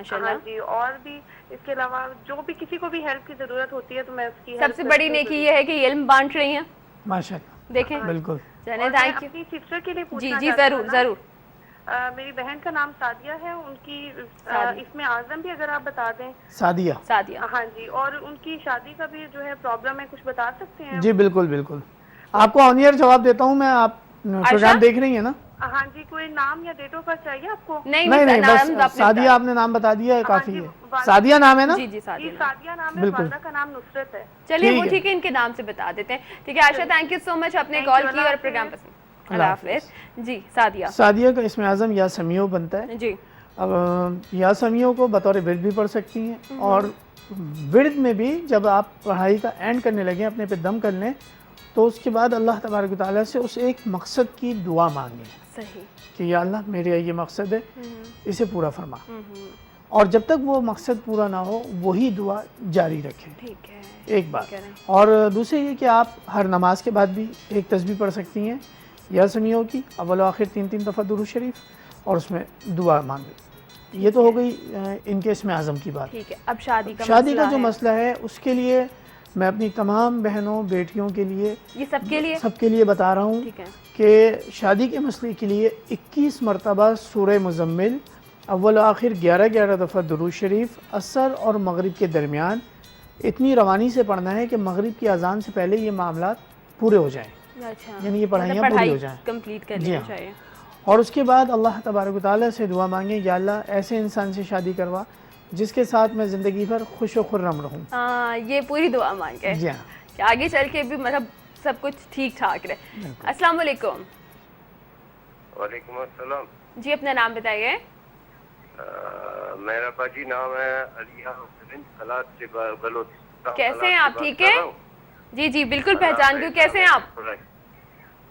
ماشاءاللہ. جی اور بھی اس کے علاوہ جو بھی کسی کو بھی ہیلپ کی ضرورت ہوتی ہے تو میں اس کی سب سے بڑی نیکی یہ ہے کہ علم بانٹ رہی ہیں. ماشاءاللہ دیکھیں بالکل. چلیں تھینک یو. اپنی سسٹر کے لیے جی پوچھنا جی چاہتی ضرور ہوں ضرور. میری بہن کا نام سعدیہ ہے، ان کی اس میں اعظم بھی اگر آپ بتا دیں. سعدیہ. سعدیہ. ہاں جی، اور ان کی شادی کا بھی جو ہے پرابلم ہے، کچھ بتا سکتے ہیں؟ جی بالکل بالکل، آپ کو آن ایئر جواب دیتا ہوں میں. آپ پروگرام دیکھ رہی ہیں نا؟ ہاں جی. کوئی نام یا ڈیٹ آف برتھ چاہیے آپ کو؟ نہیں بس سعدیہ آپ نے نام بتا دیا ہے کافی ہے. سعدیہ نام ہے نا؟ جی جی سعدیہ نام ہے. بالکل. والدہ کا نام نصرت ہے. چلیے وہ ٹھیک ہے، ان کے نام سے بتا دیتے ہیں. ٹھیک ہے عائشہ، تھینک یو سو مچ، آپ نے کال کی اور پروگرام پسند. اللہ حافظ. جی سعدیہ. سعدیہ کا اسم اعظم یا سمیع بنتا ہے. جی. اب یا سمیع کو بطور ورد بھی پڑھ سکتی ہیں، اور ورد میں بھی جب آپ پڑھائی کا اینڈ کرنے لگیں، اپنے پہ دم کر لیں، تو اس کے بعد اللہ تبارک و تعالیٰ سے اس ایک مقصد کی دعا مانگیں. صحیح. کہ یا اللہ میرے یہ مقصد ہے، اسے پورا فرما. اور جب تک وہ مقصد پورا نہ ہو وہی دعا جاری رکھیں. ٹھیک ہے. ایک بات. اور دوسرے یہ کہ آپ ہر نماز کے بعد بھی ایک تسبیح پڑھ سکتی ہیں یا سمیع کی، اول و آخر 3 دفعہ درود شریف، اور اس میں دعا مانگیں. یہ تو ہو گئی ان کے اسم اعظم کی بات. ٹھیک ہے. اب شادی کا جو مسئلہ ہے اس کے لیے میں اپنی تمام بہنوں بیٹیوں کے لیے، یہ سب کے لیے بتا رہا ہوں کہ شادی کے مسئلے کے لیے 21 مرتبہ سورہ مزمل، اول و آخر 11 دفعہ درود شریف، عصر اور مغرب کے درمیان اتنی روانی سے پڑھنا ہے کہ مغرب کی اذان سے پہلے یہ معاملات پورے ہو جائیں. یعنی یہ پڑھائیاں پوری ہو جائیں، کمپلیٹ کر لینی چاہیے. اور اس کے بعد اللہ تبارک و تعالیٰ سے دعا مانگیں، یا اللہ ایسے انسان سے شادی کروا جس کے ساتھ میں زندگی بھر خوش و خرم رہوں. ہاں یہ پوری دعا مانگے. جی ہاں، کہ آگے چل کے بھی مطلب سب کچھ ٹھیک ٹھاک رہے. السلام علیکم. وعلیکم السلام. جی اپنا نام بتائیے. میرا باجی نام ہے علیہ حسین خلاط سے بلوچستان. کیسے ہیں آپ؟ ٹھیک ہے. جی جی بالکل پہچان گئی. کیسے ہیں آپ؟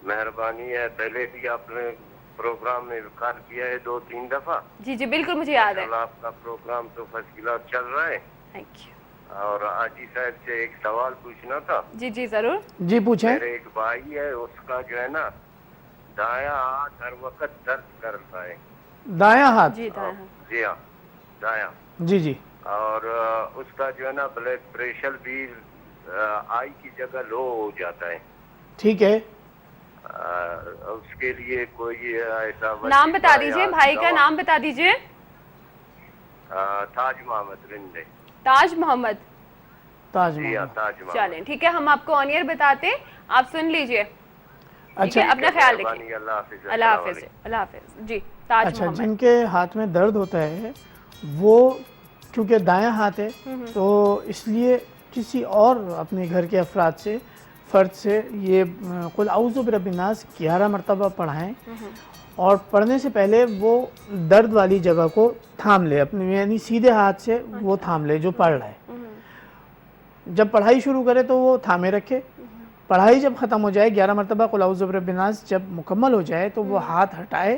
مہربانی ہے، پہلے بھی آپ نے پروگرام میں ذکر کیا ہے 2-3 دفعہ. جی جی بالکل مجھے یاد ہے. آپ کا پروگرام تو فرسٹ کلاس چل رہا ہے. Thank you. اور حاجی صاحب سے ایک سوال پوچھنا تھا. جی جی ضرور. جی پوچھیں. میرے ایک بھائی ہے، اس کا جو ہے نا دایاں ہاتھ ہر وقت درد کرتا ہے. دایاں ہاتھ؟ جی دایاں ہاتھ. جی ہاں دایاں. جی جی. اور اس کا جو ہے نا بلڈ پریشر بھی آئی کی جگہ لو ہو جاتا ہے. ٹھیک ہے. اس کے لیے کوئی ایسا نام بتا دیجئے، بھائی کا نام بتا دیجئے. تاج محمد رندے. تاج محمد. جی ہاں تاج محمد. چلیں ٹھیک ہے، ہم آپ کو آن ایئر بتاتے ہیں، آپ سن لیجئے. اچھا اپنا خیال رکھیے. اللہ حافظ. اللہ حافظ. اللہ حافظ. جی تاج اچھا، محمد. جن کے ہاتھ میں درد ہوتا ہے وہ کیونکہ دایاں ہاتھ ہے تو اس لیے کسی اور اپنے گھر کے افراد سے، فرد سے یہ قل اعوذ برب الناس 11 مرتبہ پڑھائیں، اور پڑھنے سے پہلے وہ درد والی جگہ کو تھام لے اپنے، یعنی سیدھے ہاتھ سے وہ تھام لے جو پڑھ رہا ہے. جب پڑھائی شروع کرے تو وہ تھامے رکھے. پڑھائی جب ختم ہو جائے 11 مرتبہ قل اعوذ برب الناس جب مکمل ہو جائے تو وہ ہاتھ ہٹائے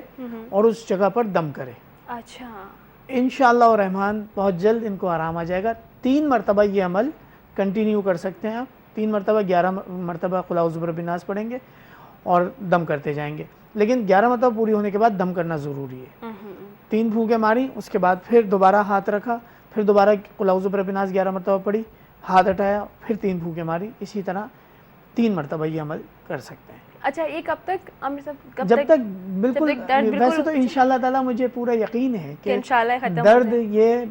اور اس جگہ پر دم کرے. اچھا. انشاءاللہ الرحمن بہت جلد ان کو آرام آ جائے گا. 3 مرتبہ یہ عمل کنٹینیو کر سکتے ہیں آپ. 3 مرتبہ 11 مرتبہ قل اعوذ برب الناس پڑھیں گے اور دم کرتے جائیں گے. لیکن 11 مرتبہ پوری ہونے کے بعد دم کرنا ضروری ہے. 3 پھونکیں ماری، اس کے بعد پھر دوبارہ ہاتھ رکھا، پھر دوبارہ قل اعوذ برب الناس 11 مرتبہ پڑھی، ہاتھ ہٹایا، پھر 3 پھونکیں ماری. اسی طرح 3 مرتبہ یہ عمل کر سکتے ہیں. اچھا یہ کب تک جب تک بالکل ویسے تو انشاءاللہ تعالیٰ مجھے پورا یقین ہے کہ درد یہ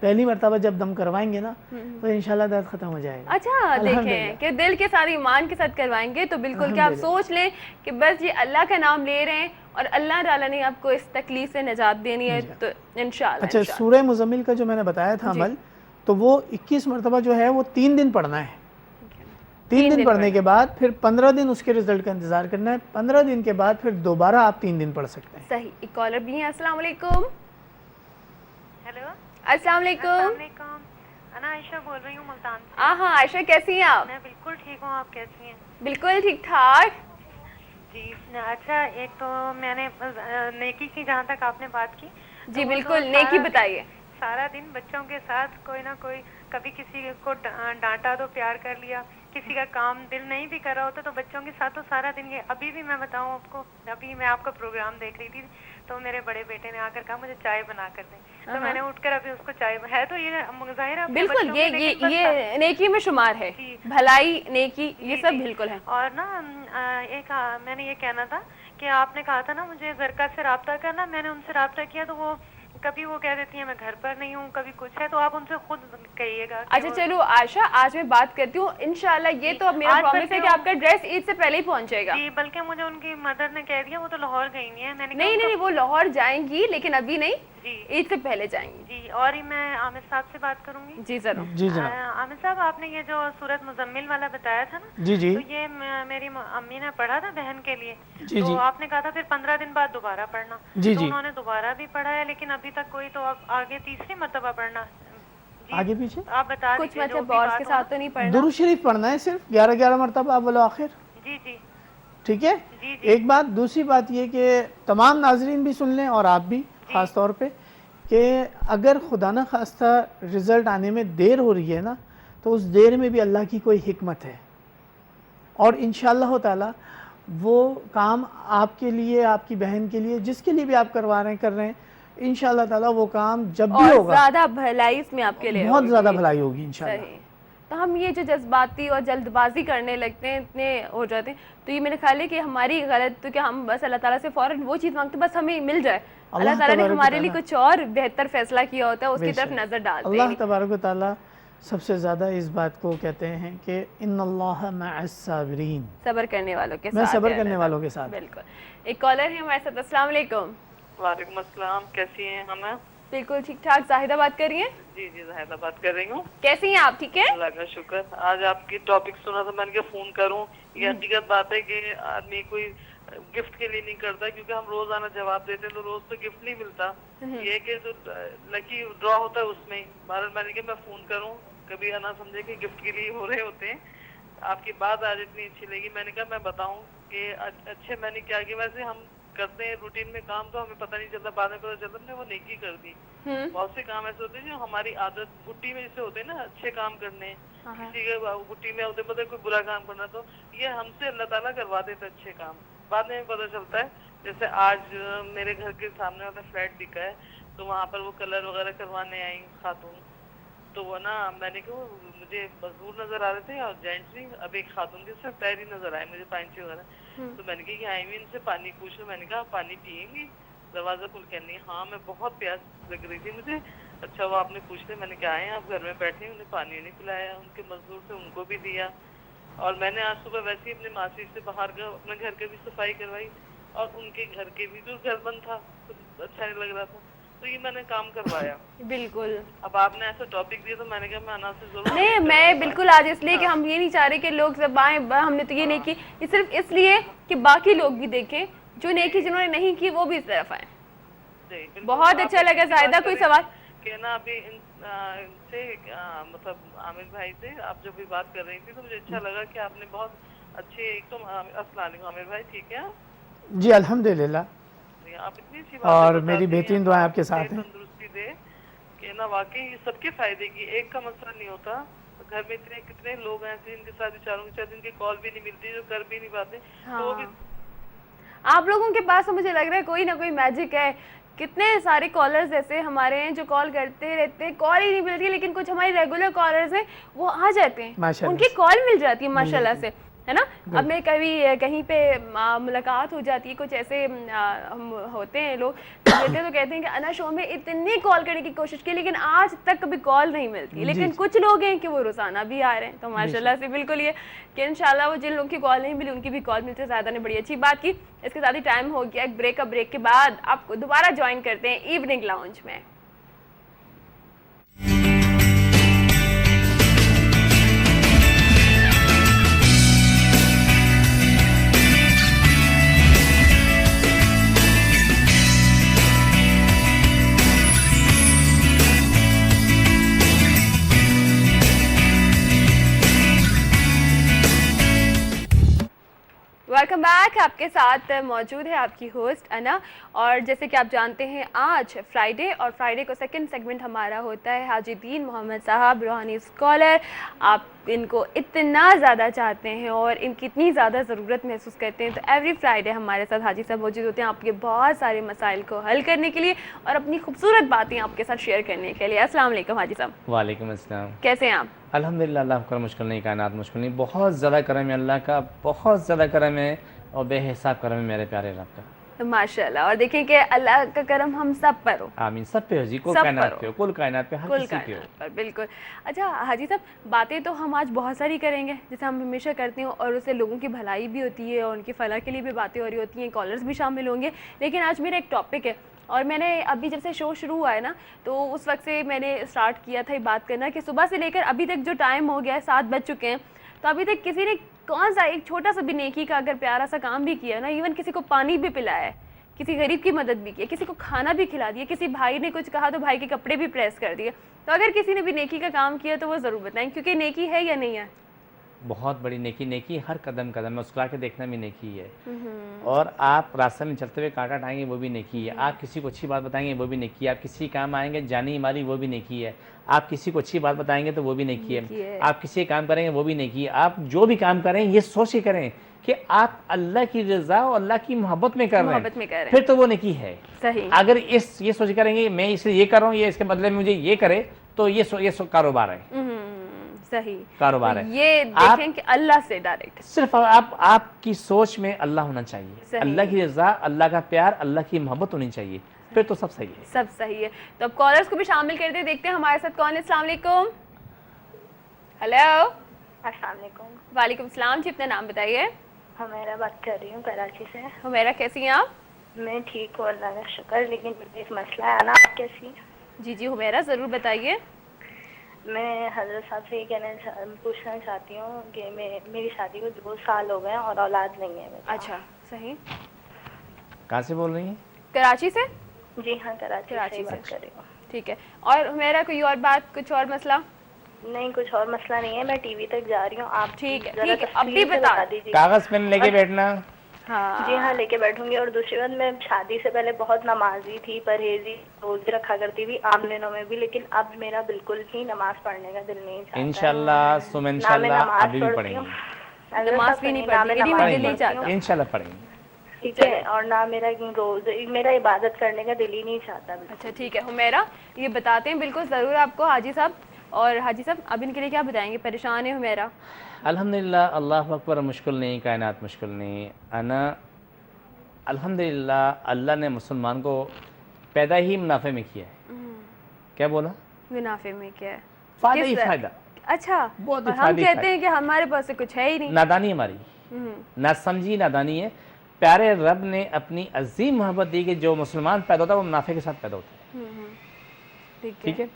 پہلی مرتبہ جب دم کروائیں گے نا تو انشاءاللہ درد ختم ہو جائے گا. اچھا دیکھیں کہ دل کے سارے ایمان کے ساتھ کروائیں گے تو بالکل کہ آپ سوچ لیں کہ بس یہ اللہ کا نام لے رہے ہیں اور اللہ تعالیٰ نے آپ کو اس تکلیف سے نجات دینی ہے تو انشاءاللہ. اچھا سورہ مزمل کا جو میں نے بتایا تھا عمل، تو وہ 21 مرتبہ جو ہے وہ 3 دن پڑھنا ہے. 3 دن پڑھنے کے بعد پھر 15 دن اس کے رزلٹ کا انتظار کرنا ہے. 15 دن کے بعد پھر دوبارہ آپ 3 دن پڑھ سکتے ہیں. صحیح. ایک کالر بھی ہیں. السلام علیکم. ہیلو السلام علیکم. انا عائشہ بول رہی ہوں ملتان سے. ہاں عائشہ کیسی ہیں آپ؟ میں بالکل ٹھیک ہوں، آپ کیسی ہیں؟ بالکل ٹھیک ٹھاک. جی اچھا، ایک تو میں نے نیکی کی جہاں تک آپ نے بات کی. جی بالکل نیکی بتائیے. سارا دن بچوں کے ساتھ کوئی نہ کوئی، کبھی کسی کو ڈانٹا تو پیار کر لیا، किसी का काम दिल नहीं भी कर रहा होता तो बच्चों के साथ तो सारा दिन ये, अभी भी मैं बताऊं आपको, अभी मैं आपका प्रोग्राम देख रही थी तो मेरे बड़े बेटे ने आकर कहा मुझे चाय बना कर दे, तो मैंने उठकर अभी उसको चाय है, तो ये जाहिर है अपने बिल्कुल बच्चों में, लेकिन बस ये नेकी में शुमार है, जी। भलाई नेकी ये जी, सब जी। बिल्कुल है। और ना मैंने ये कहना था कि आपने कहा था ना मुझे जरका से राब्ता करना, मैंने उनसे राब्ता किया तो वो कभी वो कह देती है मैं घर पर नहीं हूँ, कभी कुछ है, तो आप उनसे खुद कहिएगा। अच्छा चलो आशा, आज मैं बात करती हूँ इंशाल्लाह, ये तो अब मेरा आज प्रॉमिस है बल्कि कि आपका ड्रेस ईद से पहले ही पहुंचेगा। जी, बल्कि मुझे उनकी मदर ने कह दिया वो तो लाहौर गई नहीं है, मैंने नहीं नहीं वो लाहौर जाएंगी लेकिन अभी नहीं, जी ईद से पहले जाएंगी। जी। और ही मैं आमिर साहब से बात करूंगी। जी जरूर। जी जनाब। आमिर साहब, आपने ये जो सूरत मुजम्मिल वाला बताया था ना, जी जी तो ये मेरी अम्मी ने पढ़ा था बहन के लिए, जी तो जी आपने कहा था फिर 15 दिन बाद दोबारा पढ़ना, जी तो जी। उन्होंने दोबारा भी पढ़ा है, लेकिन अभी तक कोई, तो अब आगे तीसरी मर्तबा पढ़ना। जी, आगे पीछे आप बता कुछ दीजिए, जो मतलब भी बॉस बात के हो साथ तो नहीं पढ़ना। दुरूद शरीफ पढ़ना है सिर्फ 11 मरतबा अव्वल व आखिर, जी जी ठीक है। जी जी। एक बात, दूसरी बात ये कि तमाम नाजरीन भी सुन लें और आप भी ख़ास तौर पे कि अगर खुदा न खास्ता रिज़ल्ट आने में देर हो रही है ना, तो उस देर में भी अल्लाह की कोई हिकमत है, और इंशाअल्लाह ताला वो काम आपके लिए, आपकी बहन के लिए, जिसके लिए भी आप करवा रहे हैं, कर रहे हैं, इंशाअल्लाह ताला वो काम जब भी और होगा ज्यादा भलाई इसमें आपके लिए बहुत होगी। ज़्यादा भलाई होगी इंशाअल्लाह। सही। तो हम ये जो जज्बाती और जल्दबाजी करने लगते हैं, इतने हो जाते हैं, तो ये मेरे ख्याल है कि हमारी गलत, तो क्या हम बस अल्लाह ताला से फौरन वो चीज़ मांगते बस हमें मिल जाए, अल्लाह ताला ने हमारे लिए कुछ और बेहतर फैसला किया होता है, उसकी तरफ नजर डालते हैं। अल्लाह तबारक व तआला सबसे ज़्यादा इस बात को कहते हैं कि इन्नल्लाह मअस साबिरीन, सबर करने वालों के मैं साथ सबर है करने अल्लाह वालों के साथ। बिल्कुल। एक कॉलर है हमारे साथ। अस्सलाम वालेकुम। वालेकुम अस्सलाम, कैसी हैं हम? बिल्कुल ठीक ठाक। जाहिदा बात कर रही हैं? जी जी, जाहिदा बात कर रही हूँ। कैसी हैं आप? ठीक है, अल्लाह का शुक्र। आज आपकी टॉपिक सुना तो मैंने कहा फोन करूँ। ये हकीकत बात है कि आदमी कोई गिफ्ट के लिए नहीं करता, क्योंकि हम रोजाना जवाब देते हैं तो रोज तो गिफ्ट नहीं मिलता, ये कि जो लकी ड्रॉ होता है उसमें ही। मैंने कहा मैं फोन करूँ, कभी ना समझे कि गिफ्ट के लिए हो रहे होते हैं। आपकी बात आज इतनी अच्छी लगी, मैंने कहा मैं बताऊँ कि अच्छे मैंने क्या किया। वैसे हम करते हैं रूटीन में काम तो हमें पता नहीं चलता, बाद में पता चलता हमने वो नेकी कर दी। बहुत से काम ऐसे होते हैं जो हमारी आदत गुट्टी में जैसे होते हैं ना, अच्छे काम करने, किसी के गुट्टी में होते पता कोई बुरा काम करना, तो ये हमसे अल्लाह ताला करवा देते अच्छे काम, बाद में पता चलता है। जैसे आज मेरे घर के सामने वाला फ्लैट बिका है, तो वहाँ पर वो कलर वगैरह करवाने आई खातून, तो वो ना मैंने कहा मुझे मजदूर नजर आ रहे थे और जेंट्स भी, अब एक खातून के सिर्फ पैर ही नजर आए मुझे, पैंची वगैरह, तो मैंने कहा कि आई भी इनसे पानी पूछ लो। मैंने कहा पानी पियेंगी? दरवाजा खुल के नहीं, हाँ मैं बहुत प्यास लग रही थी मुझे। अच्छा वो आपने पूछ लिया। मैंने कहा आए आप घर में बैठे, उन्हें पानी नहीं पिलाया, उनके मजदूर थे उनको भी दिया, और मैंने आज सुबह वैसे ही अपने मासी से बाहर गया, अपने घर के भी सफाई करवाई, और उनके घर के भी, जो घर बंद था तो अच्छा नहीं लग रहा था, तो ये मैंने काम करवाया। बिल्कुल। अब आपने ऐसा टॉपिक दिया तो मैंने कहा मैं अना से जरूर नहीं, मैं बिल्कुल आज इसलिए कि हम ये नहीं चाह रहे कि लोग सब आए, हमने तो ये नहीं की, ये सिर्फ इसलिए कि बाकी लोग भी देखें, जो नेकी जिन्होंने नहीं की वो भी इस तरफ आए। बहुत अच्छा लगा। जायदा कोई सवाल? कि ना अभी इनसे मतलब आमिर भाई से आप जब भी बात कर रही थी तो मुझे अच्छा लगा कि आपने बहुत अच्छे, एक तो अस्सलाम वालेकुम आमिर भाई, ठीक है जी अल्हम्दुलिल्लाह, आप इतनी अच्छी और बात मेरी बेहतरीन दुआएं आपके साथ हैं। तंदुरुस्ती दे कि ना वाकई ये सबके फायदे की, एक का मसला नहीं होता। घर में इतने कितने लोग हैं ऐसे जिनके साथ बेचारों के साथ जिनकी कॉल भी नहीं मिलती, जो कर भी नहीं पाते, तो वो भी आप लोगों के पास तो मुझे लग रहा है कोई ना कोई मैजिक है। कितने सारे कॉलर्स ऐसे हमारे हैं जो कॉल करते रहते हैं, कॉल ही नहीं मिलती, लेकिन कुछ हमारे रेगुलर कॉलर्स हैं वो आ जाते हैं, माशाल्लाह। उनकी कॉल मिल जाती है माशाल्लाह से, है ना। अब मैं कभी कहीं पे मुलाकात हो जाती है, कुछ ऐसे हम होते हैं लोग तो कहते हैं कि अना शो में इतनी कॉल करने की कोशिश की लेकिन आज तक कभी कॉल नहीं मिलती, लेकिन कुछ लोग हैं कि वो रोजाना भी आ रहे हैं, तो माशाल्लाह से बिल्कुल ये कि इंशाल्लाह वो जिन लोगों की कॉल नहीं मिली उनकी भी कॉल मिलती है। ज़्यादा ने बड़ी अच्छी बात की। इसके साथ ही टाइम हो गया एक ब्रेक का। ब्रेक के बाद आपको दोबारा ज्वाइन करते हैं इवनिंग लाउंज में। Welcome back. आपके साथ मौजूद है आपकी होस्ट अना, और जैसे कि आप जानते हैं आज फ्राइडे, और फ्राइडे को सेकंड सेगमेंट हमारा होता है हाजी दीन मोहम्मद साहब, रूहानी स्कॉलर। आप इनको इतना ज़्यादा चाहते हैं और इनकी इतनी ज़्यादा ज़रूरत महसूस करते हैं, तो एवरी फ्राइडे हमारे साथ हाजी साहब मौजूद होते हैं आपके बहुत सारे मसाइल को हल करने के लिए और अपनी खूबसूरत बातें आपके साथ शेयर करने के लिए। अस्सलाम वालेकुम हाजी साहब। वालेकुम अस्सलाम। कैसे हैं आप? अल्हम्दुलिल्लाह, अल्लाह का मुश्किल नहीं, कायनात मुश्किल नहीं, बहुत ज़्यादा करम है अल्लाह का, बहुत ज़्यादा करम है और बेहिसाब करम है मेरे प्यारे रब का। माशाल्लाह। और देखें कि अल्लाह का करम हम सब पर हो। आमीन। सब पे हो जी, कुल सब कायनात पर पे हो, कुल कायनात पे, हर कुल किसी पे हो। कायनात पर, बिल्कुल। अच्छा हाजी साहब, बातें तो हम आज बहुत सारी करेंगे जैसे हम हमेशा करते हैं, और उससे लोगों की भलाई भी होती है और उनकी फलाह के लिए भी बातें हो रही होती हैं, कॉलर्स भी शामिल होंगे। लेकिन आज मेरा एक टॉपिक है, और मैंने अभी जब से शो शुरू हुआ है ना, तो उस वक्त से मैंने स्टार्ट किया था ये बात करना कि सुबह से लेकर अभी तक जो टाइम हो गया है, 7 बज चुके हैं, तो अभी तक किसी ने कौन सा एक छोटा सा भी नेकी का अगर प्यारा सा काम भी किया ना, इवन किसी को पानी भी पिलाया है, किसी गरीब की मदद भी की है, किसी को खाना भी खिला दिया, किसी भाई ने कुछ कहा तो भाई के कपड़े भी प्रेस कर दिए, तो अगर किसी ने भी नेकी का काम किया तो वो ज़रूर बताएं, क्योंकि नेकी है या नहीं है? बहुत बड़ी नेकी, नेकी हर कदम कदम में मुस्कुरा के देखना भी नेकी है, और आप रास्ते में चलते हुए कांटा उठाएंगे वो भी नेकी है, आप किसी को अच्छी बात बताएंगे वो भी नेकी है, आप किसी काम आएंगे जानी मारी वो भी नेकी है, आप किसी को अच्छी बात बताएंगे तो वो भी नेकी है, आप किसी काम करेंगे वो भी नेकी है। आप जो भी काम करें ये सोच के करें कि आप अल्लाह की रज़ा और अल्लाह की मोहब्बत में कर रहे हैं, फिर तो वो नेकी है। सही। अगर ये सोच करेंगे मैं इसलिए ये कर रहा हूँ, ये इसके बदले में मुझे ये करे, तो ये कारोबार है। सही कारोबार तो है। ये देखें कि अल्लाह से डायरेक्ट सिर्फ आपकी सोच में अल्लाह होना चाहिए, अल्लाह की रज़ा, अल्लाह का प्यार, अल्लाह की मोहब्बत होनी चाहिए, फिर तो सब सही है। सब सही है। तो अब कॉलर्स को भी शामिल करते हैं, देखते हैं हमारे साथ कौन है। अस्सलाम वालेकुम। हेलो। अस्सलाम वालेकुम। वालेकुम सलाम जी, अपना नाम बताइए। हुमैरा बात कर रही हूँ कराची से। हुमैरा कैसी हैं आप? मैं ठीक हूँ अल्लाह का शुक्र, लेकिन एक मसला है ना, आप कैसी हैं? जी जी हुमैरा ज़रूर बताइए। मैं हजरत साहब से ये पूछना चाहती हूँ कि मेरी शादी को 2 साल हो गए और औलाद नहीं है मेरे पास। अच्छा सही। कहाँ से बोल रही हैं? कराची से? जी हाँ, कराची से बात कर रही हूँ। ठीक है। और हुमैरा कोई और बात, कुछ और मसला? नहीं, कुछ और मसला नहीं है, मैं टीवी तक जा रही हूँ। आप ठीक है, जरा अभी बता दीजिए। कागज पेन लेके बैठना। हाँ जी हाँ, लेके बैठूंगी। और दूसरी बात, मैं शादी से पहले बहुत नमाजी थी, परहेजी रोज रखा करती थी, आम दिनों में भी, लेकिन अब मेरा बिल्कुल ही नमाज पढ़ने का दिल नहीं चाहता। इंशाल्लाह सुम इंशाल्लाह अभी भी पढ़ेंगे। नमाज भी नहीं पढ़ेंगे, इंशाल्लाह पढ़ेंगे। ठीक है। और ना मेरा इबादत करने का दिल ही नहीं चाहता। अच्छा ठीक है हुमैरा, ये बताते हैं बिल्कुल ज़रूर आपको हाजी साहब। और हाजी साहब अब इनके लिए क्या बताएंगे? परेशान है हुमैरा। अल्हम्दुलिल्लाह, अल्लाह अकबर, मुश्किल नहीं, कायनात मुश्किल नहीं। अना अल्हम्दुलिल्लाह, अल्लाह ने मुसलमान को पैदा ही मुनाफे में किया है। क्या बोला? मुनाफे में क्या है? फायदा ही फायदा। अच्छा, बहुत ही हम कहते हैं कि हमारे पास से कुछ है ही नहीं। नादानी हमारी, ना समझी नादानी है। प्यारे रब ने अपनी अजीम मोहब्बत दी कि जो मुसलमान पैदा होता है वो मुनाफे के साथ पैदा होता है। ठीक है।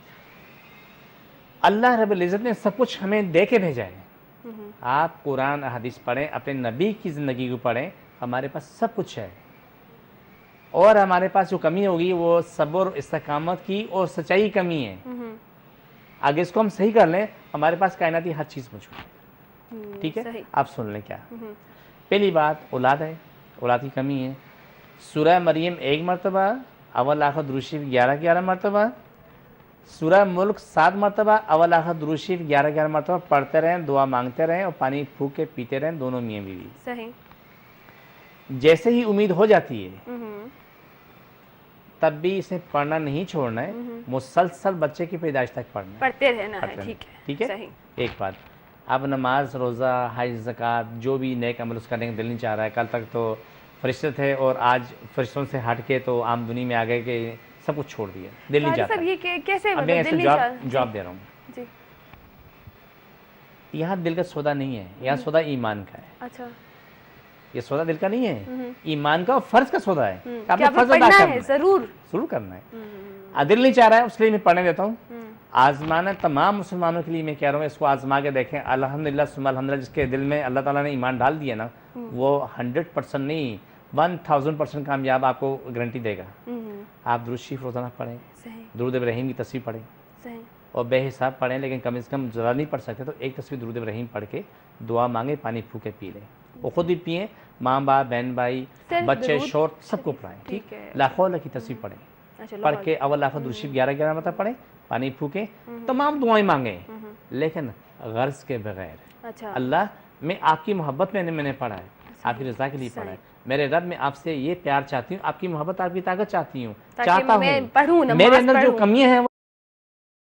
अल्लाह रब्बुल इज़्ज़त ने सब कुछ हमें दे के भेजा है। आप कुरान हदीस पढ़ें, अपने नबी की ज़िंदगी को पढ़ें, हमारे पास सब कुछ है। और हमारे पास जो कमी होगी वो सब्र, इस्तिकामत की और सच्चाई की कमी है। आगे इसको हम सही कर लें, हमारे पास कायनाती हर चीज़ मौजूद है। ठीक है। आप सुन लें क्या। पहली बात औलाद है, औलाद की कमी है। सूरह मरियम 1 मरतबा, अव्वल आखिर दुरूद शरीफ 11 मरतबा, सूरह मुल्क 7 मरतबा, अव्वल आखिर दुरूद शरीफ 11 मरतबा पढ़ते रहें, दुआ मांगते रहें और पानी फूंक के पीते रहें, दोनों मियाँ बीवी। सही। जैसे ही उम्मीद हो जाती है तब भी इसे पढ़ना नहीं छोड़ना है, मुसलसल बच्चे की पैदाइश तक पढ़ते रहना है। ठीक है, ठीक है। सही। एक बात, अब नमाज, रोज़ा, हज, ज़कात, जो भी नेक अमल उसका करने का दिल नहीं चाह रहा है। कल तक तो फरिश्ते थे और आज फरिश्तों से हट के तो आम दुनिया में आ गए कि सब कुछ छोड़ दिया, दिल नहीं चाहता। ये कैसे? अब मैं ऐसे जवाब दे रहा हूँ जी। यहाँ दिल का सौदा नहीं है, यहाँ सौदा ईमान का है। अच्छा, ये सौदा दिल का नहीं है, ईमान का और फर्ज का सौदा है। आपने फर्ज अदा करना है, जरूर करना है। दिल नहीं चाह रहा है, उसके लिए मैं पढ़ने देता हूँ। आजमाना तमाम मुसलमानों के लिए मैं कह रहा हूँ, इसको आजमा के देखें। अल्हम्दुलिल्लाह सुम्मा अल्हम्दुलिल्लाह, जिसके दिल में अल्लाह ताला ने ईमान डाल दिया ना, वो 100% नहीं 1000% कामयाब आपको गारंटी देगा। आप दुरूद शरीफ रोज़ाना पढ़ें, दुरूद इब्राहीम की तस्वीर पढ़ें और बेहिसाब पढ़ें, लेकिन कम से कम ज़रा नहीं पढ़ सकते तो एक तस्वीर दुरूद इब्राहीम पढ़ के दुआ मांगे, पानी फूके पी लें। وہ خود بھی پئیں، ماں باپ، بہن بھائی، صرف بچے، درود شور سب کو پڑھائیں، ٹھیک ہے۔ لا حول کی تصویر پڑھیں، اچھا پڑھ کے اول لاکھ درود شریف 11 مرتبہ پڑھیں، پانی پھونکیں، تمام دعائیں مانگیں، لیکن غرض کے بغیر۔ اچھا اللہ میں آپ کی محبت میں نے پڑھا ہے، آپ کی رضا کے لیے پڑھا ہے، میرے رب میں آپ سے یہ پیار چاہتی ہوں، آپ کی محبت، آپ کی طاقت چاہتی ہوں، تاکہ چاہتا میں ہوں، پڑھوں، نماز میرے اندر جو پڑھوں۔ کمیاں ہیں